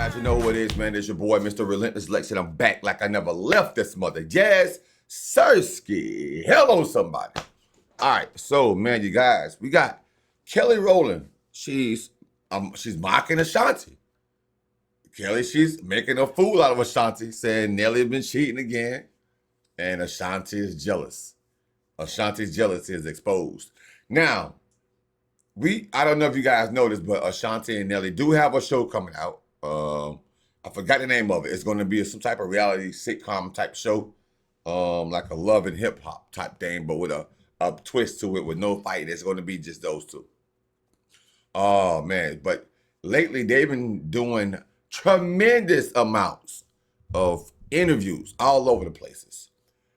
guys, you know what it is, man. It's your boy, Mr. Relentless Lex, and I'm back like I never left this mother. Jazz Sersky. Hello, somebody. All right, so, man, you guys, we got Kelly Rowland. She's mocking Ashanti. Kelly, she's making a fool out of Ashanti, saying Nelly been cheating again, and Ashanti is jealous. Ashanti's jealousy is exposed. Now, I don't know if you guys noticed, but Ashanti and Nelly do have a show coming out. I forgot the name of it. It's going to be some type of reality sitcom type show, like a love and hip hop type thing, but with a twist to it with no fight. It's going to be just those two. Oh, man. But lately, they've been doing tremendous amounts of interviews all over the places.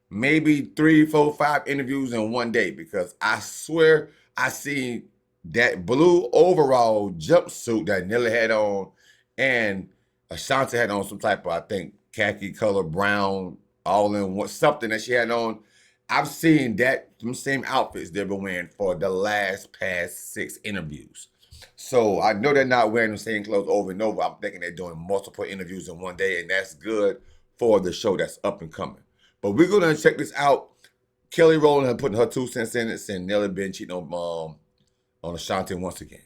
Maybe 3, 4, 5 interviews in one day, because I swear I see that blue overall jumpsuit that Nelly had on and Ashanti had on some type of, I think, khaki color, brown, all in one, something that she had on. I've seen them same outfits they've been wearing for the past 6 interviews. So I know they're not wearing the same clothes over and over. I'm thinking they're doing multiple interviews in one day, and that's good for the show that's up and coming. But we're going to check this out. Kelly Rowland had putting her 2 cents in it, saying Nelly been cheating on Ashanti once again.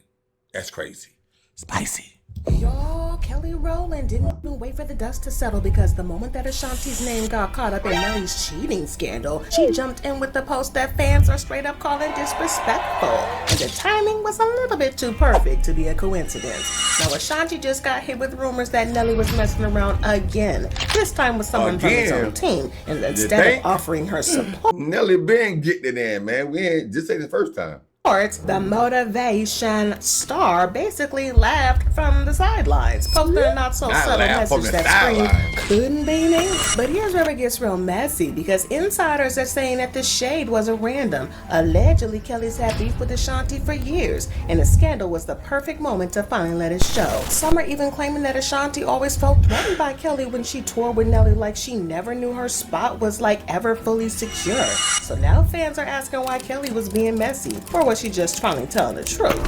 That's crazy. Spicy. Y'all, Kelly Rowland didn't even wait for the dust to settle, because the moment that Ashanti's name got caught up in Nelly's cheating scandal, she jumped in with the post that fans are straight up calling disrespectful. And the timing was a little bit too perfect to be a coincidence. Now, Ashanti just got hit with rumors that Nelly was messing around again, this time with someone from his own team, and instead of offering her support. Nelly been getting it in, man. This ain't the first time. The motivation star basically laughed from the sidelines, posting a not so subtle message that screamed, "Couldn't be me." But here's where it gets real messy, because insiders are saying that the shade wasn't random. Allegedly, Kelly's had beef with Ashanti for years, and the scandal was the perfect moment to finally let it show. Some are even claiming that Ashanti always felt threatened by Kelly when she toured with Nelly, like she never knew her spot was ever fully secure. So now fans are asking why Kelly was being messy, or was she just finally telling the truth?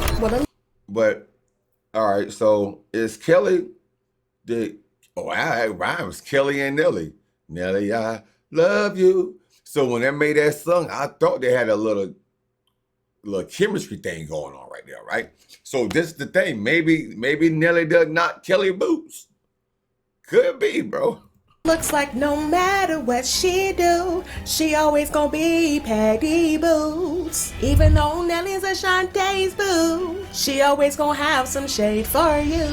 But all right, so is Kelly it rhymes, Kelly and Nelly. Nelly, I love you. So when they made that song, I thought they had a little chemistry thing going on right there, right? So this is the thing. Maybe Nelly does knock Kelly boots. Could be, bro. Looks like no matter what she do, she always gonna be Patty Boots. Even though Nelly's Ashanti's boo, she always gonna have some shade for you.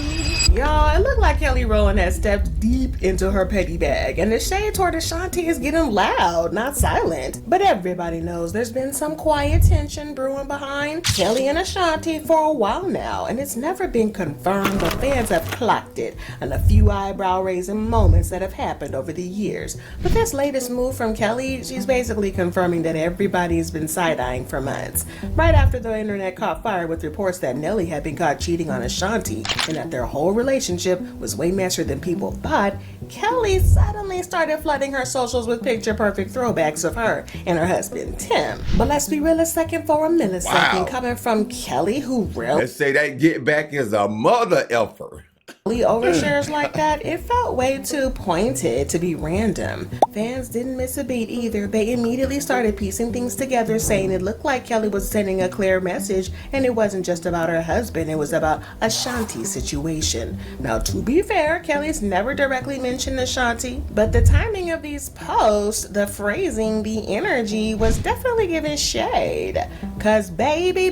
Y'all, it looked like Kelly Rowland has stepped deep into her petty bag, and the shade toward Ashanti is getting loud, not silent. But everybody knows there's been some quiet tension brewing behind Kelly and Ashanti for a while now, and it's never been confirmed, but fans have clocked it and a few eyebrow-raising moments that have happened over the years. But this latest move from Kelly, she's basically confirming that everybody's been side-eyeing for months. Right after the internet caught fire with reports that Nelly had been caught cheating on Ashanti, and that their whole relationship was way messier than people thought, Kelly suddenly started flooding her socials with picture-perfect throwbacks of her and her husband, Tim. But let's be real a second for a millisecond. Wow. Coming from Kelly, who really... Let's say that get back is a mother effer. Overshares like that, it felt way too pointed to be random. Fans didn't miss a beat either. They immediately started piecing things together, saying it looked like Kelly was sending a clear message, and it wasn't just about her husband, it was about Ashanti's situation. Now, to be fair, Kelly's never directly mentioned Ashanti, but the timing of these posts, the phrasing, the energy was definitely giving shade. Cause baby,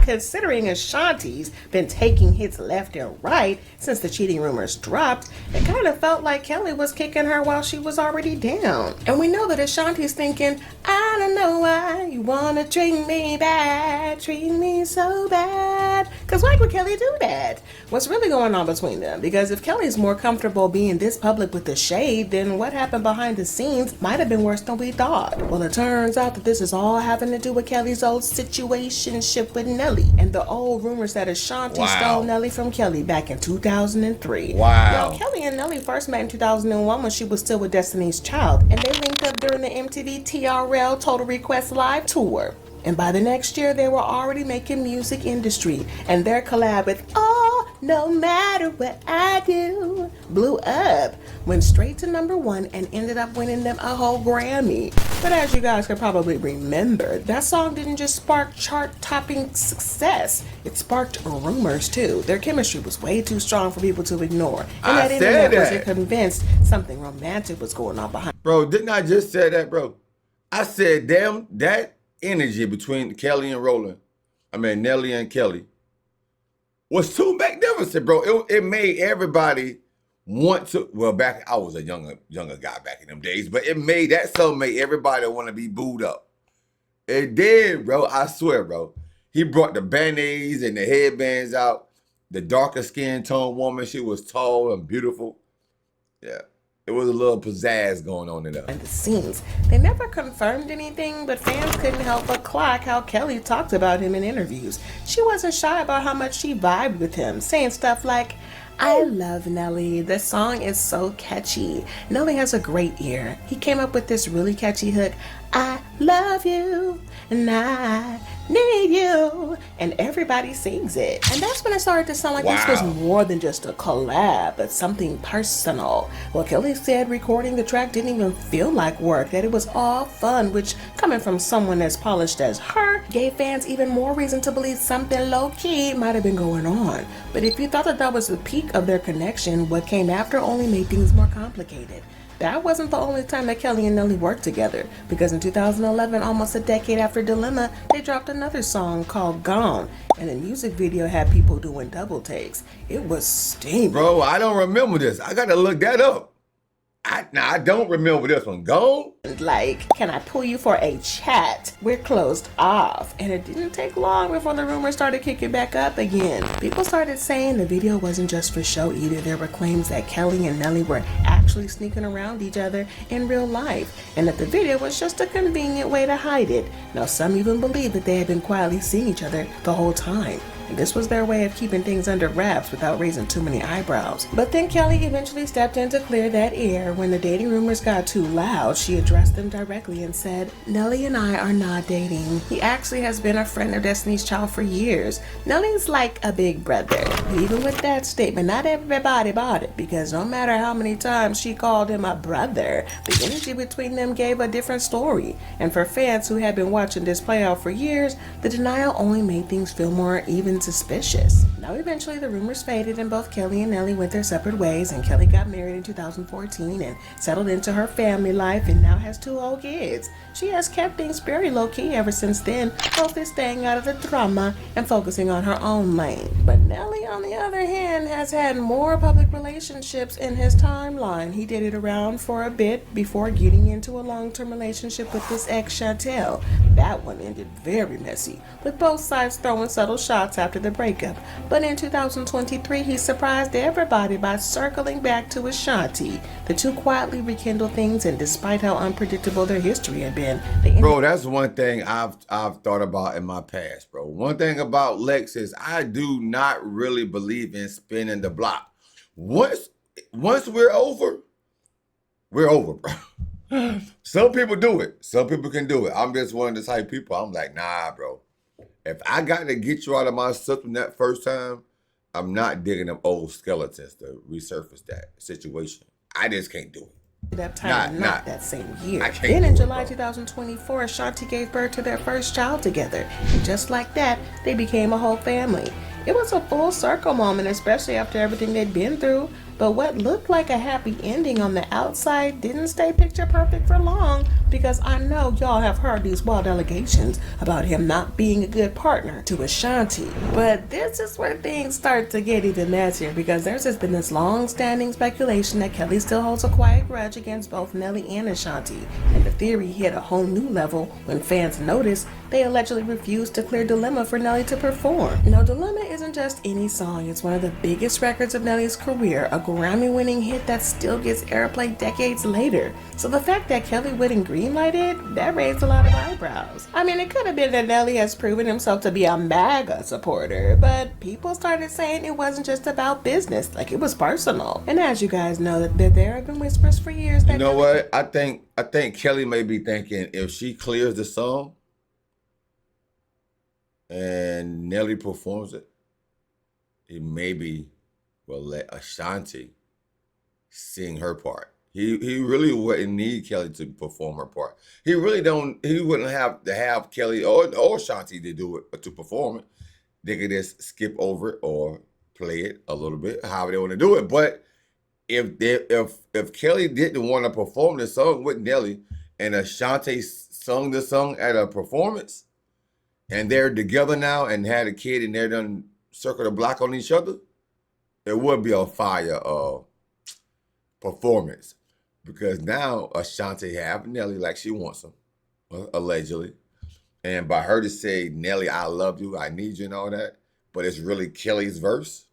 considering Ashanti's been taking hits left and right since the cheating rumors dropped, it kind of felt like Kelly was kicking her while she was already down. And we know that Ashanti's thinking, I don't know why you wanna treat me bad, treat me so bad. Cause why would Kelly do that? What's really going on between them? Because if Kelly's more comfortable being this public with the shade, then what happened behind the scenes might have been worse than we thought. Well, it turns out that this is all having to do with Kelly's old situationship with Nelly, and the old rumors that Ashanti stole Nelly from Kelly back in 2003. Wow. Now, Kelly and Nelly first met in 2001 when she was still with Destiny's Child, and they linked up during the MTV TRL Total Request Live tour. And by the next year, they were already making music industry, and their collab with Oh, No Matter What I Do blew up, went straight to #1, and ended up winning them a whole Grammy. But as you guys can probably remember, that song didn't just spark chart-topping success, it sparked rumors too. Their chemistry was way too strong for people to ignore, and that internet wasn't convinced something romantic was going on behind. Bro, didn't I just say that, bro? I said, damn, that energy between Kelly and Rowland, Nelly and Kelly, was too magnificent, bro. It made everybody want to, well, back, I was a younger guy back in them days, but that song made everybody want to be booed up. It did, bro. I swear, bro. He brought the band-aids and the headbands out. The darker skin tone woman, she was tall and beautiful. Yeah. It was a little pizzazz going on in there. And the scenes. They never confirmed anything, but fans couldn't help but clock how Kelly talked about him in interviews. She wasn't shy about how much she vibed with him, saying stuff like, I love Nelly. The song is so catchy. Nelly has a great ear. He came up with this really catchy hook, I love you, and I need you, and everybody sings it. And that's when it started to sound like this was more than just a collab, but something personal. Well, Kelly said recording the track didn't even feel like work, that it was all fun, which, coming from someone as polished as her, gave fans even more reason to believe something low-key might have been going on. But if you thought that was the peak of their connection, what came after only made things more complicated. That wasn't the only time that Kelly and Nelly worked together, because in 2011, almost a decade after Dilemma, they dropped another song called Gone, and the music video had people doing double takes. It was steamy. Bro, I don't remember this. I gotta look that up. I don't remember this one. Gone? Like, can I pull you for a chat? We're closed off. And it didn't take long before the rumors started kicking back up again. People started saying the video wasn't just for show either. There were claims that Kelly and Nelly were actually sneaking around each other in real life, and that the video was just a convenient way to hide it. Now, some even believe that they had been quietly seeing each other the whole time. This was their way of keeping things under wraps without raising too many eyebrows. But then Kelly eventually stepped in to clear that air. When the dating rumors got too loud, she addressed them directly and said, Nelly and I are not dating. He actually has been a friend of Destiny's Child for years. Nelly's like a big brother. Even with that statement, not everybody bought it, because no matter how many times she called him a brother, the energy between them gave a different story. And for fans who had been watching this play out for years, the denial only made things feel more even suspicious. Now eventually the rumors faded and both Kelly and Nelly went their separate ways, and Kelly got married in 2014 and settled into her family life and now has 2 old kids. She has kept things very low-key ever since then, mostly staying out of the drama and focusing on her own lane. But Nelly, on the other hand, has had more public relationships in his timeline. He did it around for a bit before getting into a long-term relationship with his ex Chantel. That one ended very messy, with both sides throwing subtle shots after the breakup. But in 2023, he surprised everybody by circling back to Ashanti. The two quietly rekindled things, and despite how unpredictable their history had been, bro, that's one thing I've thought about in my past, bro. One thing about Lex is I do not really believe in spinning the block. Once we're over, bro. Some people do it. Some people can do it. I'm just one of the type of people. I'm like, nah, bro. If I got to get you out of my system that first time, I'm not digging them old skeletons to resurface that situation. I just can't do it. That time, not that same year. I can't Then in do it, July bro. 2024, Ashanti gave birth to their first child together. And just like that, they became a whole family. It was a full circle moment, especially after everything they'd been through. But what looked like a happy ending on the outside didn't stay picture perfect for long, because I know y'all have heard these wild allegations about him not being a good partner to Ashanti. But this is where things start to get even messier, because there's just been this long-standing speculation that Kelly still holds a quiet grudge against both Nelly and Ashanti. And the theory hit a whole new level when fans noticed they allegedly refused to clear Dilemma for Nelly to perform. Now, Dilemma isn't just any song. It's one of the biggest records of Nelly's career, a Grammy-winning hit that still gets airplay decades later. So the fact that Kelly wouldn't greenlight it, that raised a lot of eyebrows. I mean, it could have been that Nelly has proven himself to be a MAGA supporter, but people started saying it wasn't just about business, like it was personal. And as you guys know, that there have been whispers for years that— You know what? I think Kelly may be thinking if she clears the song, and Nelly performs it, he maybe will let Ashanti sing her part. He really wouldn't need Kelly to perform her part. He wouldn't have to have Kelly or Ashanti to do it, to perform it. They could just skip over it or play it a little bit, however they want to do it. But if Kelly didn't want to perform the song with Nelly and Ashanti sung the song at a performance, and they're together now and had a kid and they're done circle the block on each other, it would be a fire performance. Because now Ashanti have Nelly like she wants him, allegedly. And by her to say, Nelly, I love you, I need you and all that, but it's really Kelly's verse,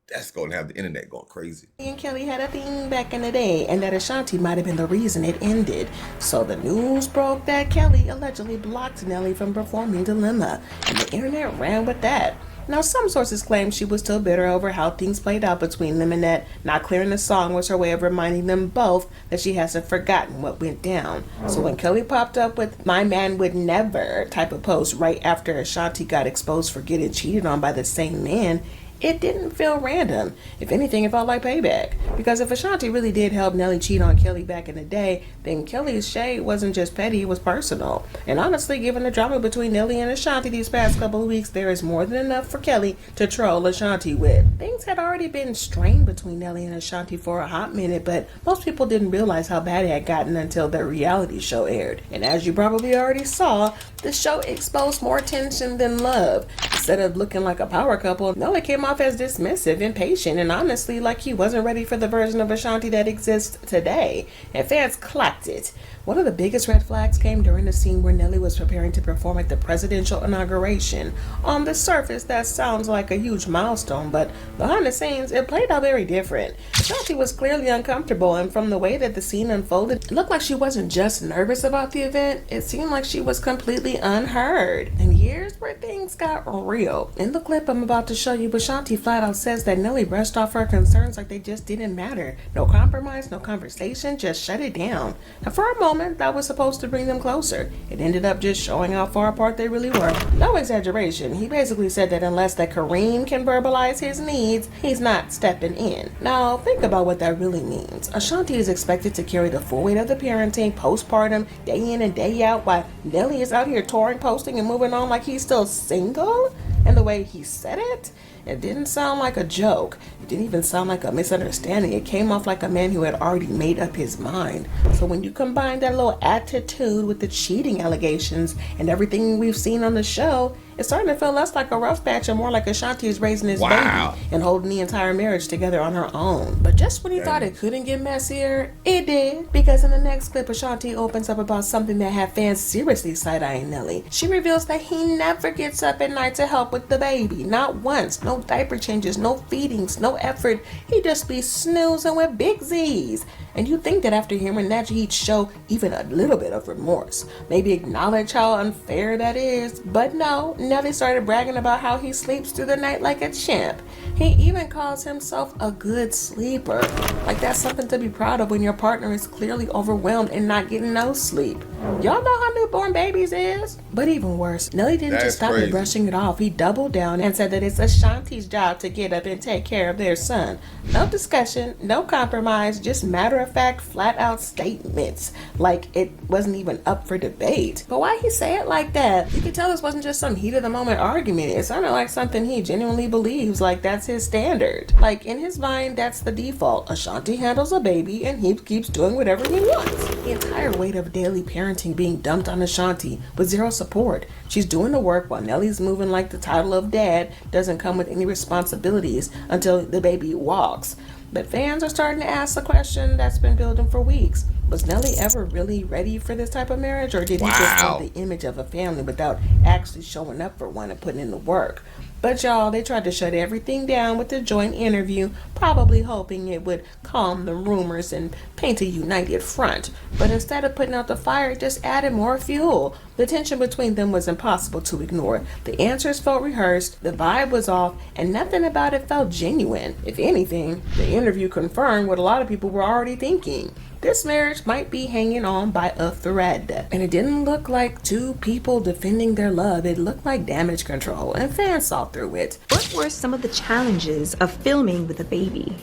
that's going to have the internet going crazy. And Kelly had a thing back in the day, and that Ashanti might have been the reason it ended. So the news broke that Kelly allegedly blocked Nelly from performing Dilemma, and the internet ran with that. Now, some sources claim she was still bitter over how things played out between them and that not clearing the song was her way of reminding them both that she hasn't forgotten what went down. So when Kelly popped up with "My man would never" type of post right after Ashanti got exposed for getting cheated on by the same man, it didn't feel random. If anything, it felt like payback. Because if Ashanti really did help Nelly cheat on Kelly back in the day, then Kelly's shade wasn't just petty, it was personal. And honestly, given the drama between Nelly and Ashanti these past couple of weeks, there is more than enough for Kelly to troll Ashanti with. Things had already been strained between Nelly and Ashanti for a hot minute, but most people didn't realize how bad it had gotten until the reality show aired. And as you probably already saw, the show exposed more tension than love. Instead of looking like a power couple, Nelly came off as dismissive, impatient, and honestly like he wasn't ready for the version of Ashanti that exists today. And fans clocked it. One of the biggest red flags came during the scene where Nelly was preparing to perform at the presidential inauguration. On the surface, that sounds like a huge milestone, but behind the scenes, it played out very different. Ashanti was clearly uncomfortable, and from the way that the scene unfolded, it looked like she wasn't just nervous about the event, it seemed like she was completely unheard. And here's where things got real. In the clip I'm about to show you, Ashanti flat out says that Nelly brushed off her concerns like they just didn't matter. No compromise, no conversation, just shut it down. And for a moment, that was supposed to bring them closer. It ended up just showing how far apart they really were. No exaggeration, he basically said that unless that Kareem can verbalize his needs, he's not stepping in. Now, think about what that really means. Ashanti is expected to carry the full weight of the parenting, postpartum, day in and day out, while Nelly is out here touring, posting, and moving on like he's still single? And the way he said it, it didn't sound like a joke. It didn't even sound like a misunderstanding. It came off like a man who had already made up his mind. So when you combine that little attitude with the cheating allegations and everything we've seen on the show, it's starting to feel less like a rough patch and more like Ashanti is raising his baby and holding the entire marriage together on her own. But just when you thought it couldn't get messier, it did. Because in the next clip, Ashanti opens up about something that had fans seriously side-eyeing Nelly. She reveals that he never gets up at night to help with the baby. Not once. No diaper changes, no feedings, no effort. He just be snoozing with big Z's. And you think that after hearing that, he'd show even a little bit of remorse. Maybe acknowledge how unfair that is. But no, Nelly started bragging about how he sleeps through the night like a champ. He even calls himself a good sleeper. Like that's something to be proud of when your partner is clearly overwhelmed and not getting no sleep. Y'all know how newborn babies is? But even worse, Nelly didn't just stop at brushing it off. He doubled down and said that it's Ashanti's job to get up and take care of their son. No discussion, no compromise, just matter-of-fact, flat-out statements. Like it wasn't even up for debate. But why he say it like that? You could tell this wasn't just some heat-of-the-moment argument. It sounded like something he genuinely believes, like that's his standard. Like in his mind, that's the default. Ashanti handles a baby and he keeps doing whatever he wants. The entire weight of daily parenting being dumped on Ashanti with zero support. She's doing the work while Nelly's moving like the title of dad doesn't come with any responsibilities until the baby walks. But fans are starting to ask the question that's been building for weeks. Was Nelly ever really ready for this type of marriage, or did he just have the image of a family without actually showing up for one and putting in the work? But y'all, they tried to shut everything down with the joint interview, probably hoping it would calm the rumors and paint a united front. But instead of putting out the fire, it just added more fuel. The tension between them was impossible to ignore. The answers felt rehearsed, the vibe was off, and nothing about it felt genuine. If anything, the interview confirmed what a lot of people were already thinking. this marriage might be hanging on by a thread. And it didn't look like two people defending their love. It looked like damage control, and fans saw through it. What were some of the challenges of filming with a baby?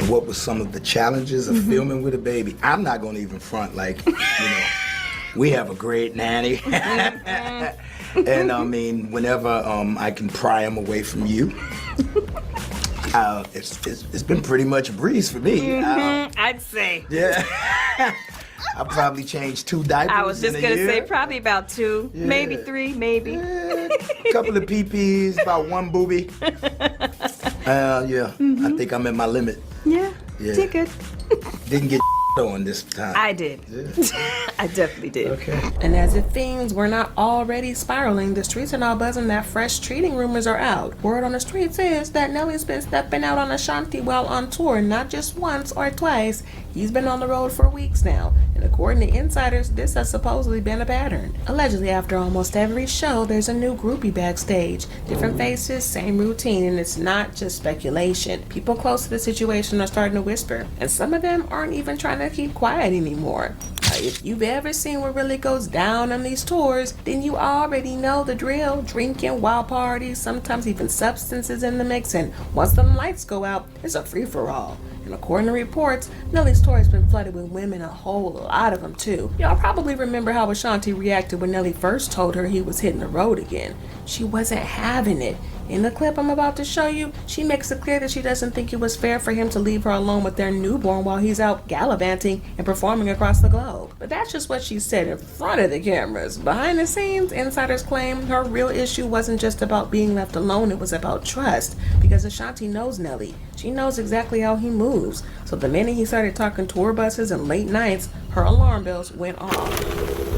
What were some of the challenges of filming with a baby? I'm not gonna even front like, we have a great nanny. And I mean, whenever I can pry him away from you, it's been pretty much a breeze for me. I'd say. Yeah. I probably changed 2 diapers. I was just in a gonna year. say probably about 2, maybe 3, maybe. A couple of pee-pees, about 1 booby. I think I'm at my limit. Yeah, Yeah. did good. Didn't get on this time. I did. Yeah. I definitely did. Okay. And as if things were not already spiraling, the streets are now buzzing that fresh cheating rumors are out. Word on the streets is that Nelly's been stepping out on Ashanti while on tour, not just once or twice. He's been on the road for weeks now, and according to insiders, this has supposedly been a pattern. Allegedly, after almost every show, there's a new groupie backstage. Different faces, same routine, and it's not just speculation. People close to the situation are starting to whisper, and some of them aren't even trying to keep quiet anymore. If you've ever seen what really goes down on these tours, then you already know the drill. Drinking, wild parties, sometimes even substances in the mix, and once the lights go out, it's a free-for-all. And according to reports, Nelly's tour has been flooded with women, a whole lot of them too. Y'all probably remember how Ashanti reacted when Nelly first told her he was hitting the road again. She wasn't having it. In the clip I'm about to show you, she makes it clear that she doesn't think it was fair for him to leave her alone with their newborn while he's out gallivanting and performing across the globe. But that's just what she said in front of the cameras. Behind the scenes, insiders claim her real issue wasn't just about being left alone, it was about trust. Because Ashanti knows Nelly. She knows exactly how he moves. So the minute he started talking tour buses and late nights, her alarm bells went off.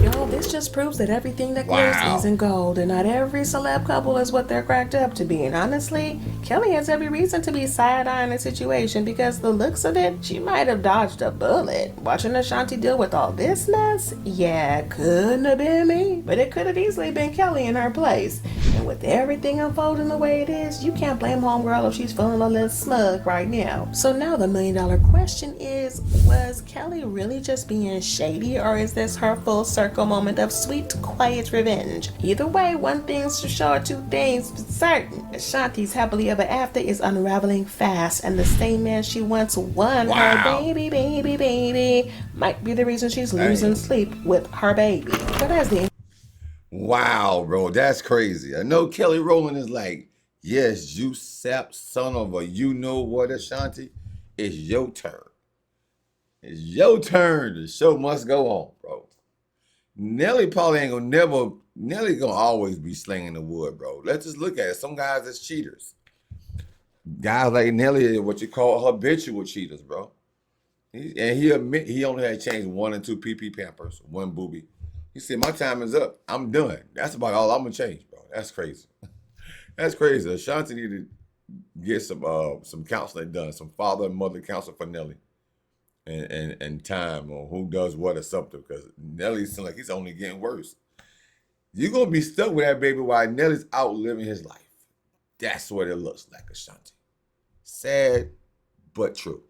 Y'all, this just proves that everything that glitters isn't gold, and not every celeb couple is what they're cracked up to be. And honestly, Kelly has every reason to be side-eyeing the situation, because the looks of it, she might have dodged a bullet. Watching Ashanti deal with all this mess, yeah, couldn't have been me, but it could have easily been Kelly in her place. And with everything unfolding the way it is, you can't blame homegirl if she's feeling a little smug right now. So now the million-dollar question is, was Kelly really just being shady, or is this her full circle moment of sweet, quiet revenge? Either way, one thing's for sure, 2 things for certain. Ashanti's happily ever after is unraveling fast, and the same man she once won her baby might be the reason she's losing sleep with her baby. But as the Wow, bro, that's crazy. I know Kelly Rowland is like, yes, you sap son of a you know what, Ashanti. It's your turn. It's your turn. The show must go on, bro. Nelly probably ain't Nelly gonna always be slinging the wood, bro. Let's just look at it. Some guys is cheaters. Guys like Nelly are what you call habitual cheaters, bro. He admit he only had changed 1 and 2 PP Pampers, 1 booby. He said, my time is up. I'm done. That's about all I'm gonna change, bro. That's crazy. That's crazy. Ashanti need to get some counseling done, some father and mother counseling for Nelly. And time on who does what or something, because Nelly seems like he's only getting worse. You're gonna be stuck with that baby while Nelly's out living his life. That's what it looks like, Ashanti. Sad, but true.